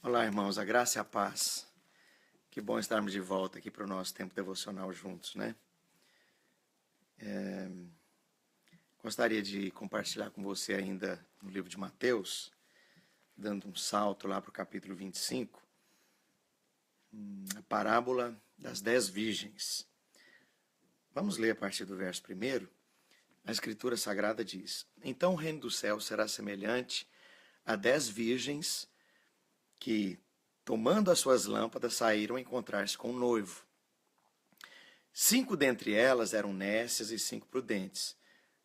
Olá, irmãos, a graça e a paz. Que bom estarmos de volta aqui para o nosso tempo devocional juntos, né? Gostaria de compartilhar com você ainda no livro de Mateus, dando um salto lá para o capítulo 25, a parábola das 10 virgens. Vamos ler a partir do verso 1. A Escritura Sagrada diz: Então o reino do céu será semelhante a 10 virgens que, tomando as suas lâmpadas, saíram a encontrar-se com o noivo. 5 dentre elas eram nécias e 5 prudentes.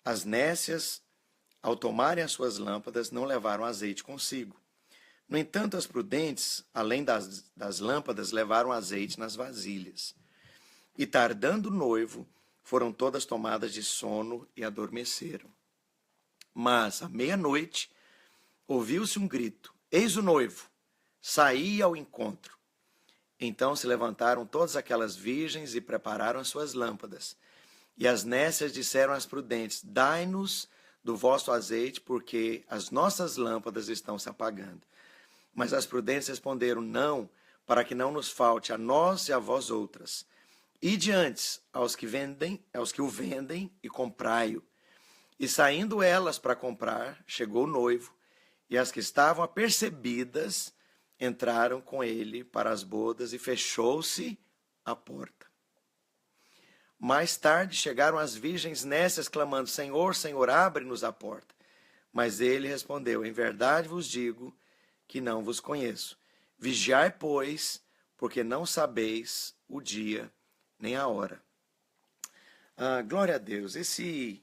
As nécias, ao tomarem as suas lâmpadas, não levaram azeite consigo. No entanto, as prudentes, além das lâmpadas, levaram azeite nas vasilhas. E tardando o noivo, foram todas tomadas de sono e adormeceram. Mas, à meia-noite, ouviu-se um grito: Eis o noivo! Saí ao encontro. Então se levantaram todas aquelas virgens e prepararam as suas lâmpadas. E as nécias disseram às prudentes: Dai-nos do vosso azeite, porque as nossas lâmpadas estão se apagando. Mas as prudentes responderam: Não, para que não nos falte a nós e a vós outras. Ide antes aos que o vendem e comprai-o. E saindo elas para comprar, chegou o noivo, e as que estavam apercebidas entraram com ele para as bodas e fechou-se a porta. Mais tarde chegaram as virgens nécias clamando: Senhor, Senhor, abre-nos a porta. Mas ele respondeu: Em verdade vos digo que não vos conheço. Vigiai, pois, porque não sabeis o dia nem a hora. Glória a Deus. Esse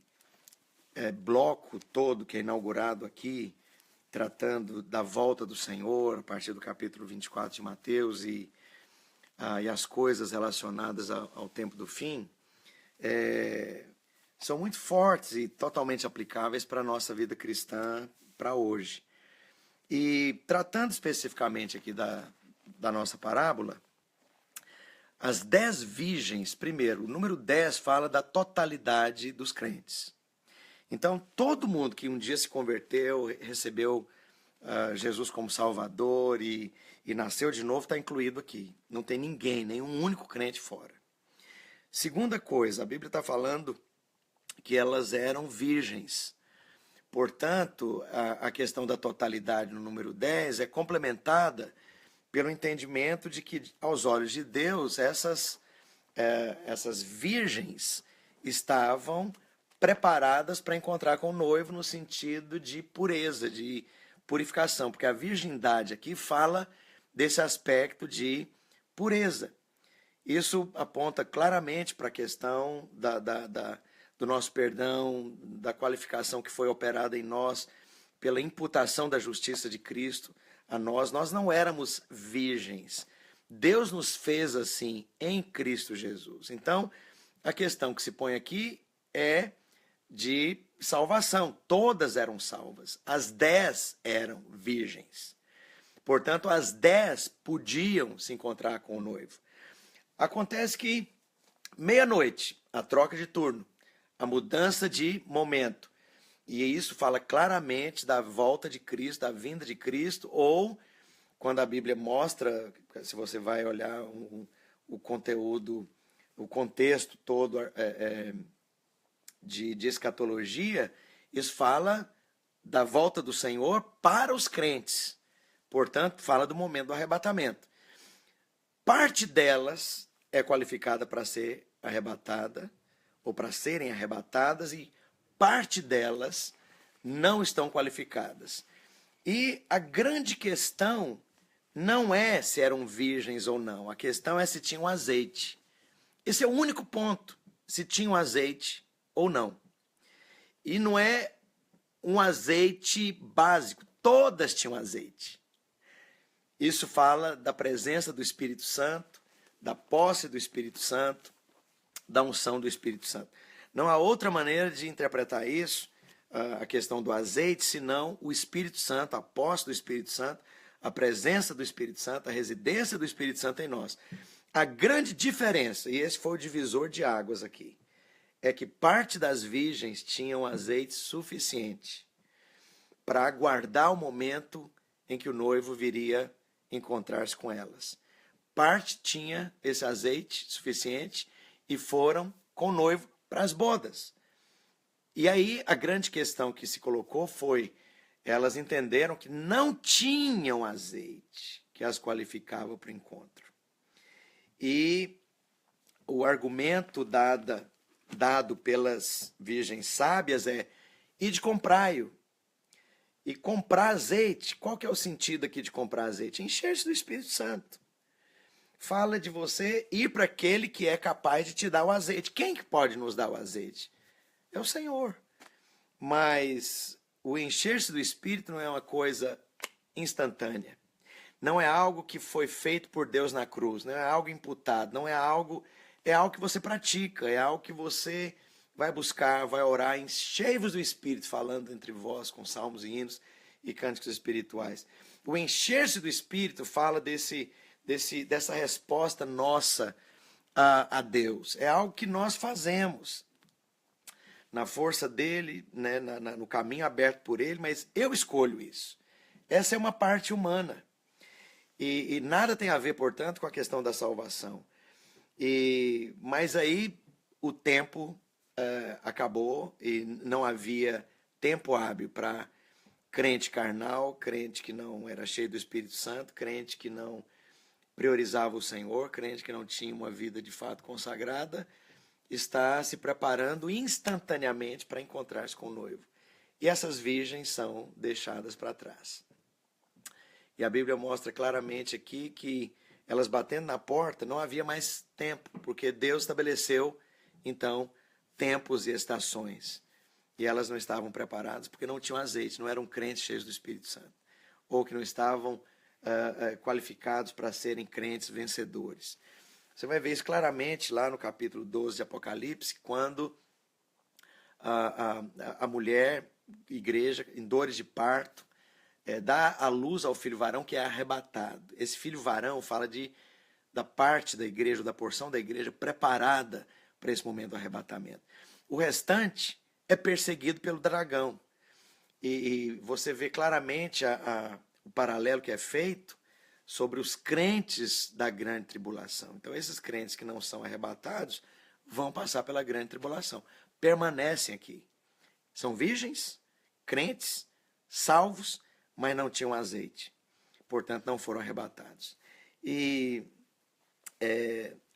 bloco todo que é inaugurado aqui, tratando da volta do Senhor, a partir do capítulo 24 de Mateus, e as coisas relacionadas ao tempo do fim, são muito fortes e totalmente aplicáveis para a nossa vida cristã para hoje. E tratando especificamente aqui da nossa parábola, as 10 virgens, primeiro, o número 10 fala da totalidade dos crentes. Então, todo mundo que um dia se converteu, recebeu Jesus como Salvador e nasceu de novo, está incluído aqui. Não tem ninguém, nenhum único crente fora. Segunda coisa, a Bíblia está falando que elas eram virgens. Portanto, a questão da totalidade no número 10 é complementada pelo entendimento de que, aos olhos de Deus, essas virgens estavam preparadas para encontrar com o noivo no sentido de pureza, de purificação, porque a virgindade aqui fala desse aspecto de pureza. Isso aponta claramente para a questão do nosso perdão, da qualificação que foi operada em nós pela imputação da justiça de Cristo a nós. Nós não éramos virgens. Deus nos fez assim em Cristo Jesus. Então, a questão que se põe aqui é de salvação. Todas eram salvas. As 10 eram virgens. Portanto, as 10 podiam se encontrar com o noivo. Acontece que, meia-noite, a troca de turno, a mudança de momento. E isso fala claramente da volta de Cristo, da vinda de Cristo, ou quando a Bíblia mostra, se você vai olhar o conteúdo, o contexto todo de escatologia, isso fala da volta do Senhor para os crentes. Portanto, fala do momento do arrebatamento. Parte delas é qualificada para ser arrebatada, ou para serem arrebatadas, e parte delas não estão qualificadas. E a grande questão não é se eram virgens ou não, a questão é se tinham azeite. Esse é o único ponto, se tinham azeite ou não. E não é um azeite básico, todas tinham azeite. Isso fala da presença do Espírito Santo, da posse do Espírito Santo, da unção do Espírito Santo. Não há outra maneira de interpretar isso, a questão do azeite, senão o Espírito Santo, a posse do Espírito Santo, a presença do Espírito Santo, a residência do Espírito Santo em nós. A grande diferença, e esse foi o divisor de águas aqui, é que parte das virgens tinham azeite suficiente para aguardar o momento em que o noivo viria encontrar-se com elas. Parte tinha esse azeite suficiente e foram com o noivo para as bodas. E aí a grande questão que se colocou foi, elas entenderam que não tinham azeite que as qualificava para o encontro. E o argumento dado pelas virgens sábias é: ide comprai-o. E comprar azeite, qual que é o sentido aqui de comprar azeite? Encher-se do Espírito Santo. Fala de você ir para aquele que é capaz de te dar o azeite. Quem que pode nos dar o azeite? É o Senhor. Mas o encher-se do Espírito não é uma coisa instantânea. Não é algo que foi feito por Deus na cruz, não é algo imputado, não é algo que você pratica, é algo que você vai buscar, vai orar, enchei-vos do Espírito, falando entre vós com salmos e hinos e cânticos espirituais. O encher-se do Espírito fala dessa resposta nossa a Deus. É algo que nós fazemos na força dele, né, no caminho aberto por ele, mas eu escolho isso. Essa é uma parte humana. E nada tem a ver, portanto, com a questão da salvação. Mas aí o tempo acabou e não havia tempo hábil para crente carnal, crente que não era cheio do Espírito Santo, crente que não priorizava o Senhor, crente que não tinha uma vida de fato consagrada, está se preparando instantaneamente para encontrar-se com o noivo. E essas virgens são deixadas para trás. E a Bíblia mostra claramente aqui que elas batendo na porta não havia mais tempo, porque Deus estabeleceu, então, tempos e estações. E elas não estavam preparadas porque não tinham azeite, não eram crentes cheios do Espírito Santo. Ou que não estavam qualificados para serem crentes vencedores. Você vai ver isso claramente lá no capítulo 12 de Apocalipse, quando a mulher, igreja, em dores de parto, dá a luz ao filho varão que é arrebatado. Esse filho varão fala da parte da igreja, da porção da igreja preparada para esse momento do arrebatamento. O restante é perseguido pelo dragão. E você vê claramente o paralelo que é feito sobre os crentes da grande tribulação. Então, esses crentes que não são arrebatados vão passar pela grande tribulação. Permanecem aqui. São virgens, crentes, salvos, mas não tinham azeite. Portanto, não foram arrebatados. E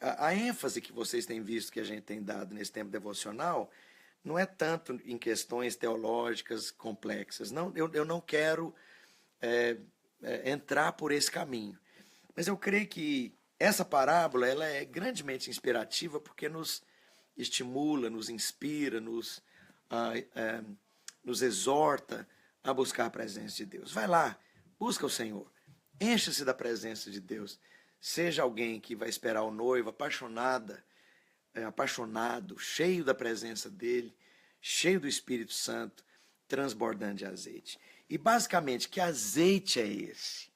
a ênfase que vocês têm visto que a gente tem dado nesse tempo devocional não é tanto em questões teológicas complexas. Não, eu não quero entrar por esse caminho. Mas eu creio que essa parábola ela é grandemente inspirativa porque nos estimula, nos inspira, nos exorta a buscar a presença de Deus. Vai lá, busca o Senhor, encha-se da presença de Deus. Seja alguém que vai esperar o noivo, apaixonado, cheio da presença dele, cheio do Espírito Santo, transbordando de azeite. E basicamente, que azeite é esse?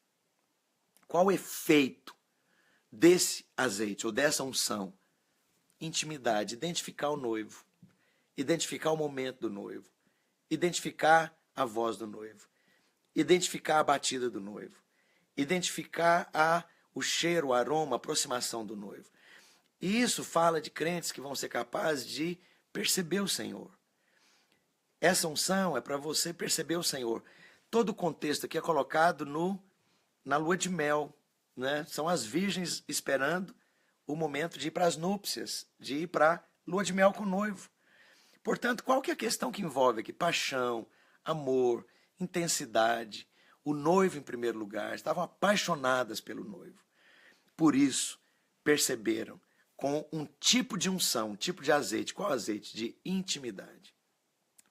Qual o efeito desse azeite ou dessa unção? Intimidade, identificar o noivo, identificar o momento do noivo, identificar a voz do noivo, identificar a batida do noivo, identificar o cheiro, o aroma, a aproximação do noivo. E isso fala de crentes que vão ser capazes de perceber o Senhor. Essa unção é para você perceber o Senhor. Todo o contexto aqui é colocado na lua de mel, né? São as virgens esperando o momento de ir para as núpcias, de ir para a lua de mel com o noivo. Portanto, qual que é a questão que envolve aqui? Paixão, amor, intensidade. O noivo em primeiro lugar, estavam apaixonadas pelo noivo. Por isso, perceberam com um tipo de unção, um tipo de azeite. Qual azeite? De intimidade.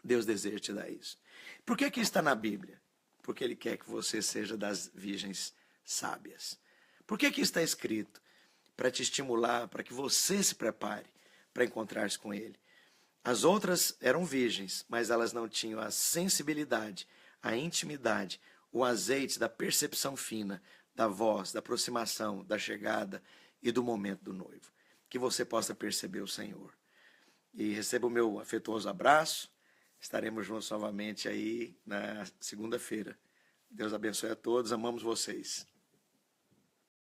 Deus deseja te dar isso. Por que está na Bíblia? Porque Ele quer que você seja das virgens sábias. Por que está escrito? Para te estimular, para que você se prepare para encontrar-se com Ele. As outras eram virgens, mas elas não tinham a sensibilidade, a intimidade, o azeite da percepção fina, da voz, da aproximação, da chegada e do momento do noivo. Que você possa perceber o Senhor. E receba o meu afetuoso abraço. Estaremos juntos novamente aí na segunda-feira. Deus abençoe a todos, amamos vocês.